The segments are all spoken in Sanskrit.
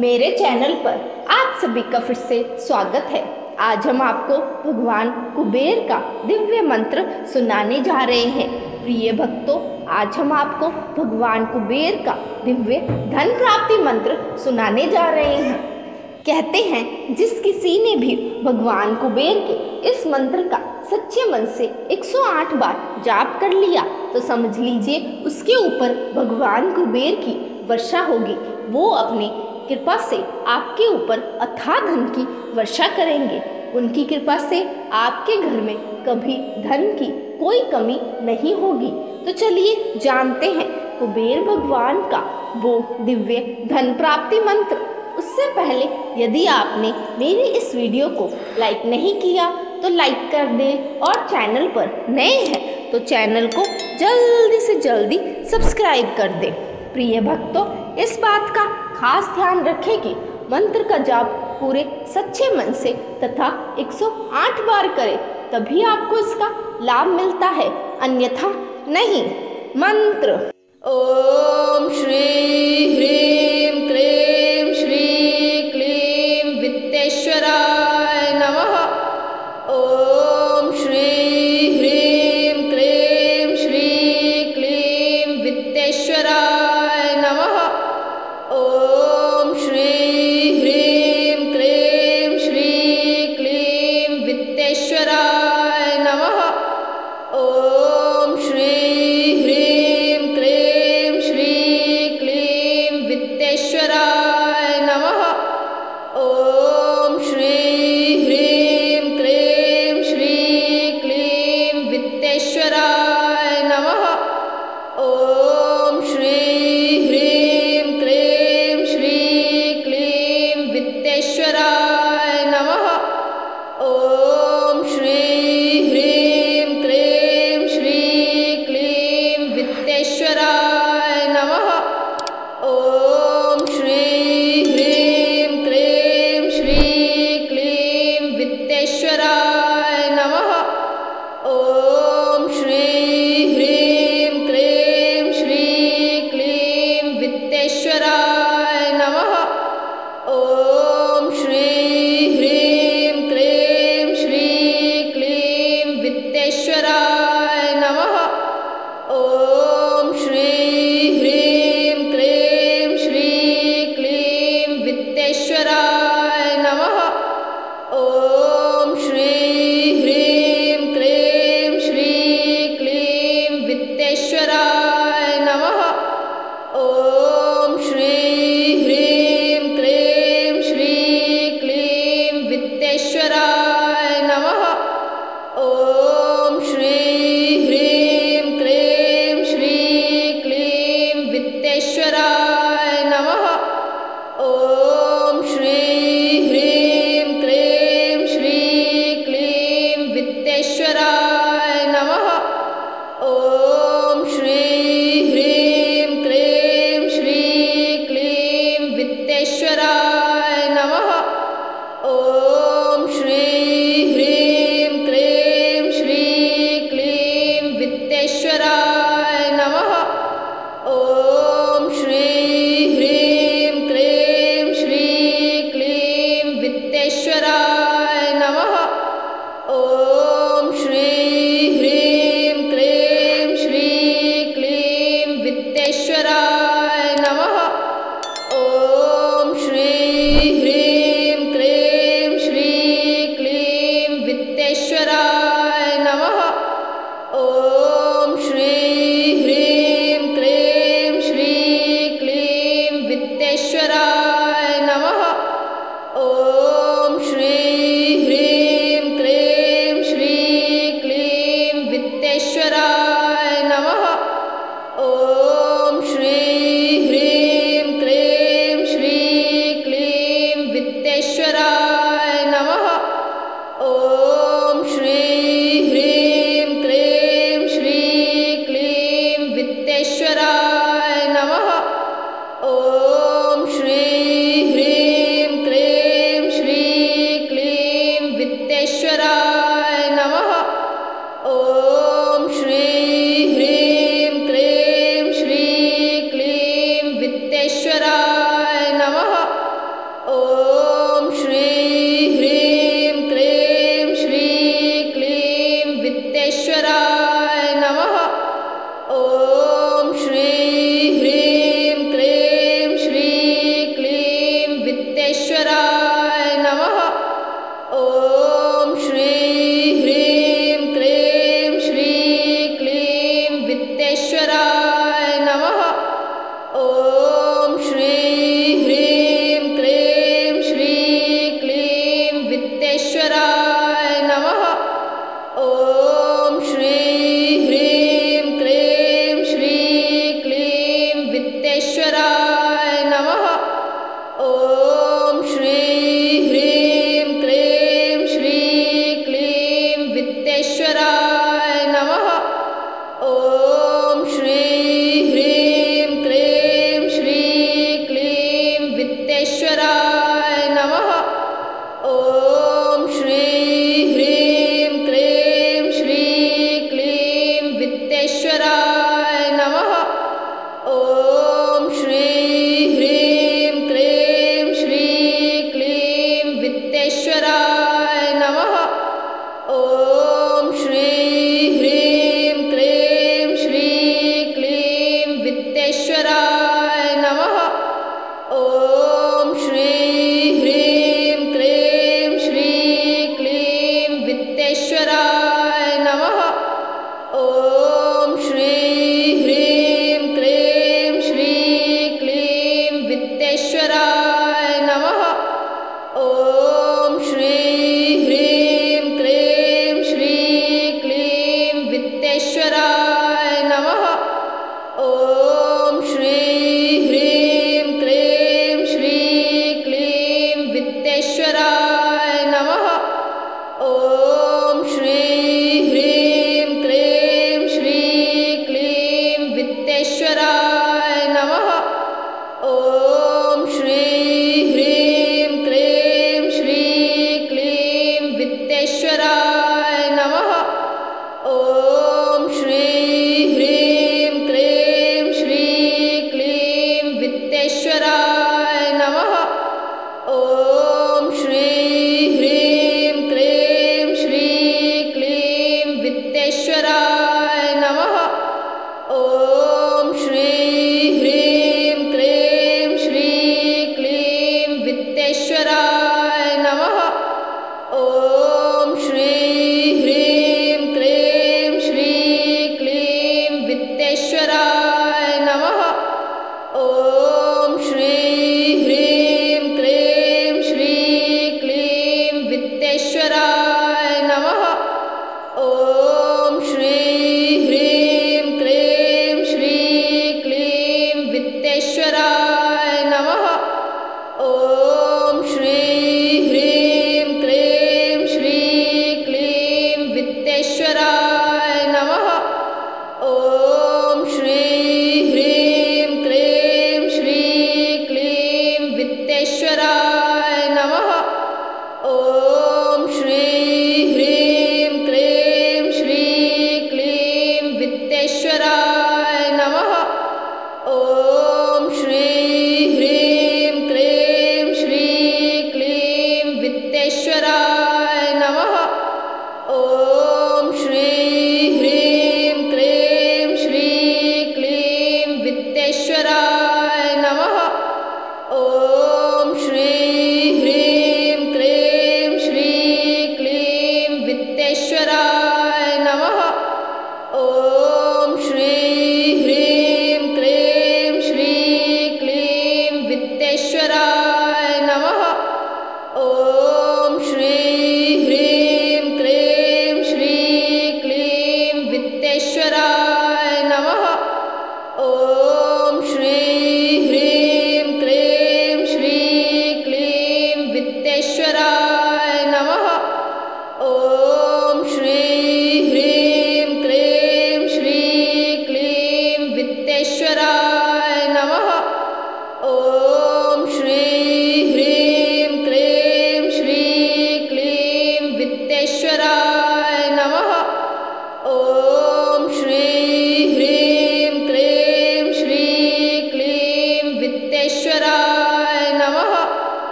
मेरे चैनल पर आप सभी का फिर से स्वागत है। आज हम आपको भगवान कुबेर का दिव्य मंत्र सुनाने जा रहे हैं। प्रिय भक्तों, आज हम आपको भगवान कुबेर का दिव्य धन प्राप्ति मंत्र सुनाने जा रहे हैं। कहते हैं, जिस किसी ने भी भगवान कुबेर के इस मंत्र का सच्चे मन से 108 बार जाप कर लिया तो समझ लीजिए उसके ऊपर भगवान कुबेर की वर्षा होगी। वो अपने कृपा से आपके ऊपर अथाह धन की वर्षा करेंगे। उनकी कृपा से आपके घर में कभी धन की कोई कमी नहीं होगी। तो चलिए जानते हैं कुबेर भगवान का वो दिव्य धन प्राप्ति मंत्र। उससे पहले यदि आपने मेरी इस वीडियो को लाइक नहीं किया तो लाइक कर दें, और चैनल पर नए हैं तो चैनल को जल्दी से जल्दी सब्सक्राइब कर दें। प्रिय भक्तों, इस बात का खास ध्यान रखें कि मंत्र का जाप पूरे सच्चे मन से तथा 108 बार करें, तभी आपको इसका लाभ मिलता है, अन्यथा नहीं। मंत्र: ओम श्री ह्रीं क्लीं श्री क्लीं वित्तेश्वराय नमः। ओम श्री ह्रीं क्लीं श्री क्लीं वित्तेश्वराय नमः। ओम श्री ह्रीं क्लीं श्री क्लीं वित्तेश्वराय नमः। ओम श्री ह्रीं क्लीं श्री क्लीं वित्तेश्वराय नमः। ओम श्री ह्रीं क्लीं श्री क्लीं वित्तेश्वराय नमः। ओम श्री ह्रीं क्लीं श्री क्लीं वित्तेश्वराय नमः। ओम श्री ह्रीं क्लीं श्री क्लीं वित्तेश्वराय नमः। ओम श्री ह्रीं क्लीं श्री क्लीं वित्तेश्वराय नमः। ओम श्री ह्रीं क्लीं श्री क्लीं वित्तेश्वराय नमः। ओम श्री ह्रीं क्लीं श्री क्लीं वित्तेश्वराय नमः। ओम श्री ह्रीं क्लीं श्री क्लीं वित्तेश्वराय नमः। ओम श्री ह्रीं क्लीं श्री क्लीं वित्तेश्वराय नमः। ओम श्री ह्रीं क्लीं श्री क्लीं वित्तेश्वराय नमः। ओम श्री ह्रीं क्लीं श्री क्लीं वित्तेश्वराय नमः। ओम श्री ह्रीं क्लीं श्री क्लीं वित्तेश्वराय नमः। ओम श्री ह्रीं क्लीं श्री क्लीं वित्तेश्वराय नमः। ओम श्री ॐ श्री ह्रीं क्लीं श्री क्लीं वित्तेश्वराय नमः। ॐ श्री ह्रीं क्लीं श्री क्लीं वित्तेश्वराय नमः। ॐ श्री ह्रीं क्लीं श्री क्लीं वित्तेश्वराय नमः। ॐ श्री ह्रीं क्लीं श्री क्लीं वित्तेश्वराय नमः। ॐ श्री ह्रीं क्लीं श्री क्लीं वित्तेश्वराय नमः। ॐ श्री ह्रीं क्लीं श्री क्लीं वित्तेश्वराय नमः। ॐ श्री ह्रीं क्लीं श्री क्लीं वित्तेश्वराय नमः। ॐ श्री ह्रीं क्लीं श्री क्लीं वित्तेश्वराय नमः। ॐ श्री ह्रीं क्लीं श्री क्लीं वित्तेश्वराय नमः। ॐ श्री ह्रीं क्लीं श्री क्लीं वित्तेश्वराय नमः। ॐ श्री ह्रीं क्लीं श्री क्लीं वित्तेश्वराय नमः। ॐ श्री ह्रीं क्लीं श्री क्लीं वित्तेश्वराय नमः। ॐ श्री ह्रीं क्लीं श्री क्लीं वित्तेश्वराय नमः। ॐ श्री ह्रीं क्लीं श्री क्लीं वित्तेश्वराय नमः। ॐ श्री ह्रीं क्लीं श्री क्लीं वित्तेश्वराय नमः। ॐ श्री ह्रीं क्लीं श्री क्लीं वित्तेश्वराय नमः। ॐ श्री ह्रीं क्लीं श्री क्लीं वित्तेश्वराय नमः। ॐ श्री ह्रीं क्लीं श्री क्लीं वित्तेश्वराय नमः। ॐ श्री ह्रीं क्लीं श्री क्लीं वित्तेश्वराय नमः। ॐ श्री ह्रीं क्लीं श्री क्लीं वित्तेश्वराय नमः। ॐ श्री ह्रीं क्लीं श्री क्लीं वित्तेश्वराय नमः। ॐ श्री ह्रीं क्लीं श्री क्लीं वित्तेश्वराय नमः। ॐ श्री ह्रीं क्लीं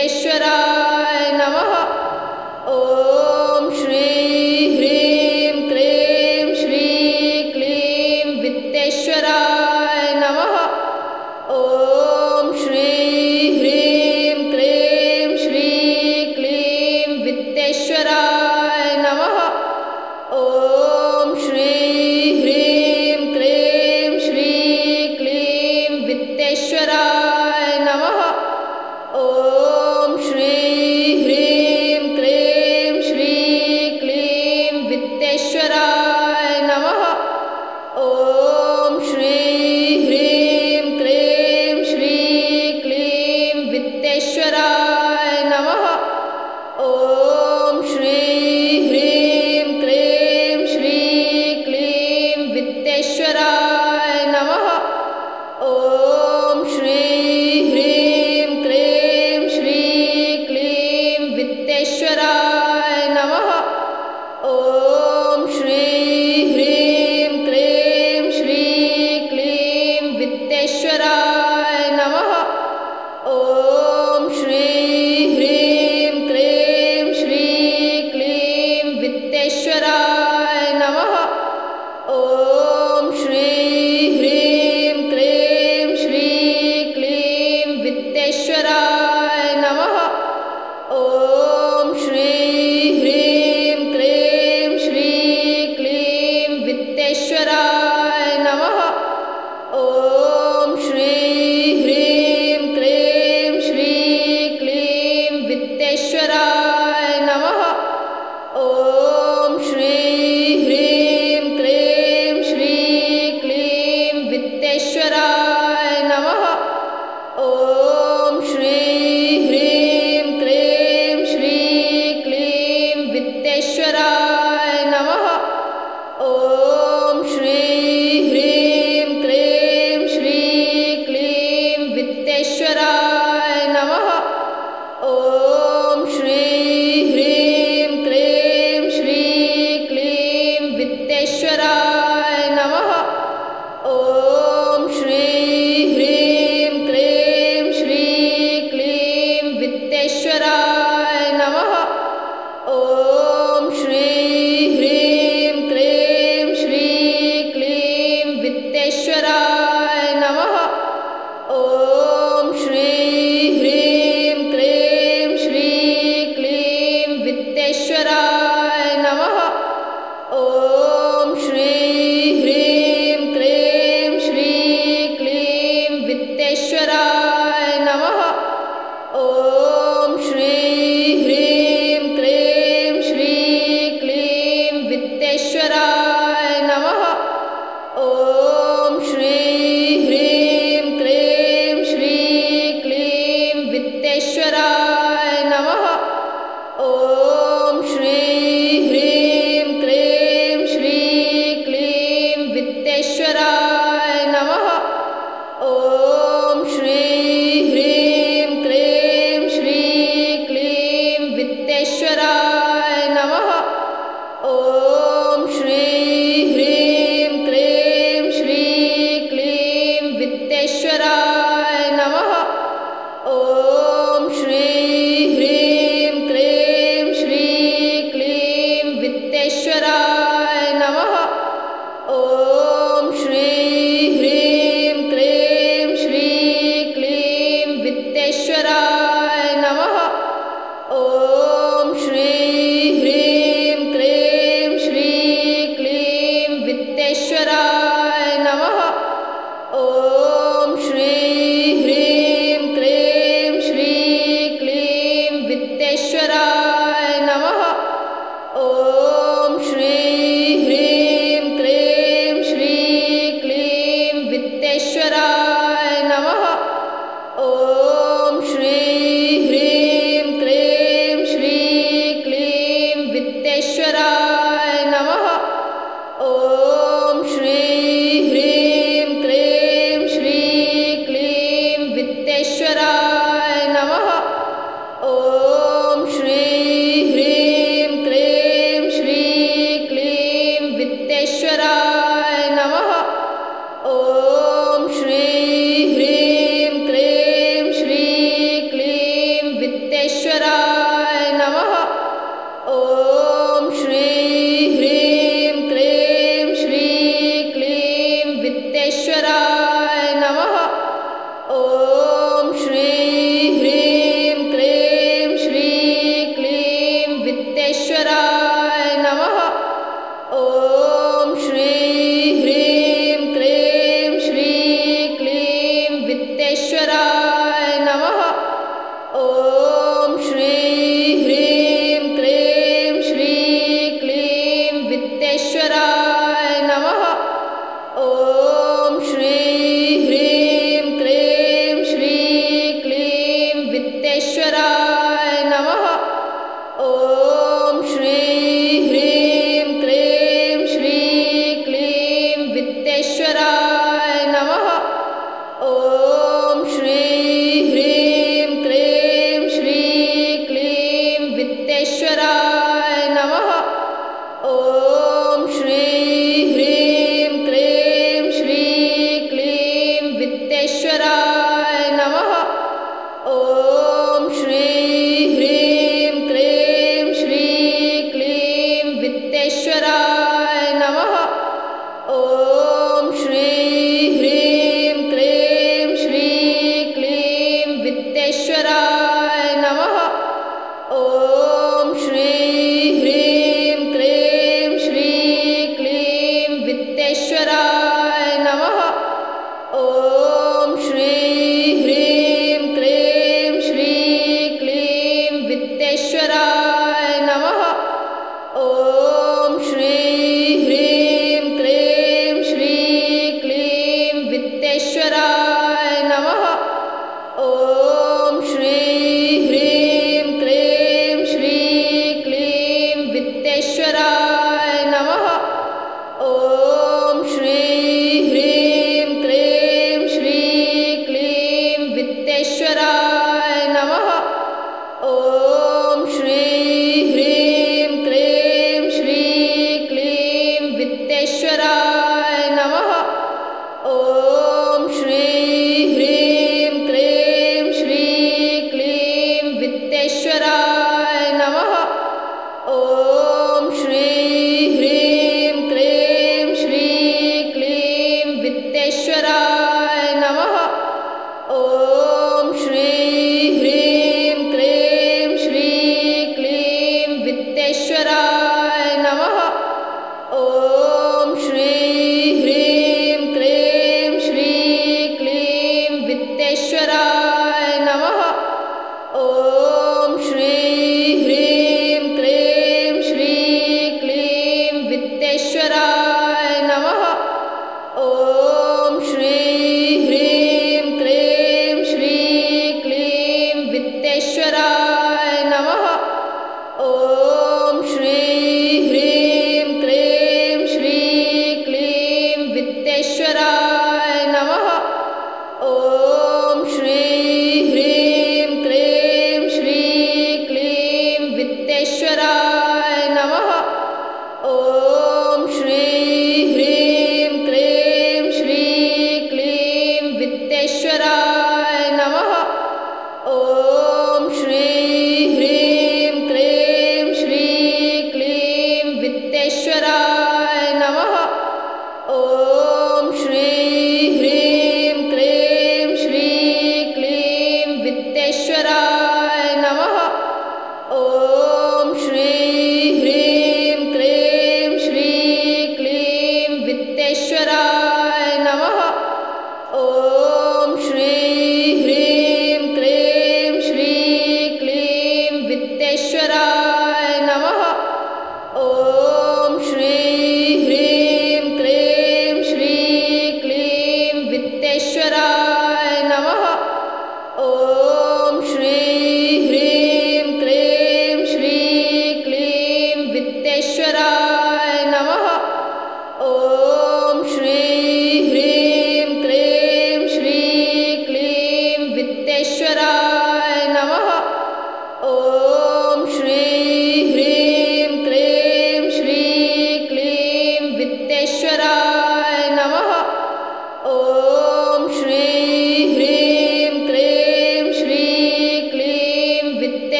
वित्तेश्वराय नमः। ॐ श्री ह्रीं क्लीं श्री क्लीं वित्तेश्वराय नमः। ॐ श्री ह्रीं क्लीं श्री क्लीं वित्तेश्वराय नमः। ॐ श्री ह्रीं क्लीं श्री क्लीं वित्तेश्वराय नमः। ॐ श्री ह्रीं क्लीं श्री क्लीं वित्तेश्वराय नमः। ॐ श्री ह्रीं क्लीं श्री क्लीं वित्तेश्वराय नमः। ॐ श्री ह्रीं क्लीं श्री क्लीं वित्तेश्वराय नमः। ॐ श्री ह्रीं क्लीं श्री क्लीं वित्तेश्वराय नमः। ॐ श्री ह्रीं क्लीं श्री क्लीं वित्तेश्वराय नमः। ॐ श्री ह्रीं क्लीं श्री क्लीं वित्तेश्वराय नमः। ॐ श्री ह्रीं क्लीं श्री क्लीं वित्तेश्वराय नमः। ॐ श्री ह्रीं क्लीं श्री क्लीं वित्तेश्वराय नमः। ॐ श्री ह्रीं क्लीं श्री क्लीं वित्तेश्वराय नमः। ॐ श्री ह्रीं क्लीं श्री क्लीं वित्तेश्वराय नमः। ॐ श्री ह्रीं क्लीं श्री क्लीं वित्तेश्वराय नमः। ॐ श्री ह्रीं क्लीं श्री क्लीं वित्तेश्वराय नमः। ॐ श्री ह्रीं क्लीं श्री क्लीं वित्तेश्वराय नमः। ॐ श्री ह्रीं क्लीं श्री क्लीं वित्तेश्वराय नमः। ॐ श्री ह्रीं क्लीं श्री क्लीं वित्तेश्वराय नमः। ॐ श्री ह्रीं क्लीं श्री क्लीं वित्तेश्वराय नमः। ॐ श्री ह्रीं क्लीं श्री क्लीं वित्तेश्वराय नमः। ॐ श्री वित्तेश्वराय नमः। ॐ श्री ह्रीं क्लीं श्री क्लीं वित्तेश्वराय नमः। ॐ श्री ह्रीं क्लीं श्री क्लीं वित्तेश्वराय नमः। ॐ श्री ह्रीं क्लीं श्री क्लीं वित्तेश्वराय नमः। ॐ श्री ह्रीं क्लीं श्री क्लीं वित्तेश्वराय नमः। ॐ श्री ह्रीं क्लीं श्री क्लीं वित्तेश्वराय नमः। ॐ श्री ह्रीं क्लीं श्री क्लीं वित्तेश्वराय नमः। ॐ श्री ह्रीं क्लीं श्री क्लीं वित्तेश्वराय नमः। ॐ श्री ह्रीं क्लीं श्री क्लीं वित्तेश्वराय नमः। ॐ श्री ह्रीं क्लीं श्री क्लीं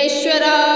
वित्तेश्वराय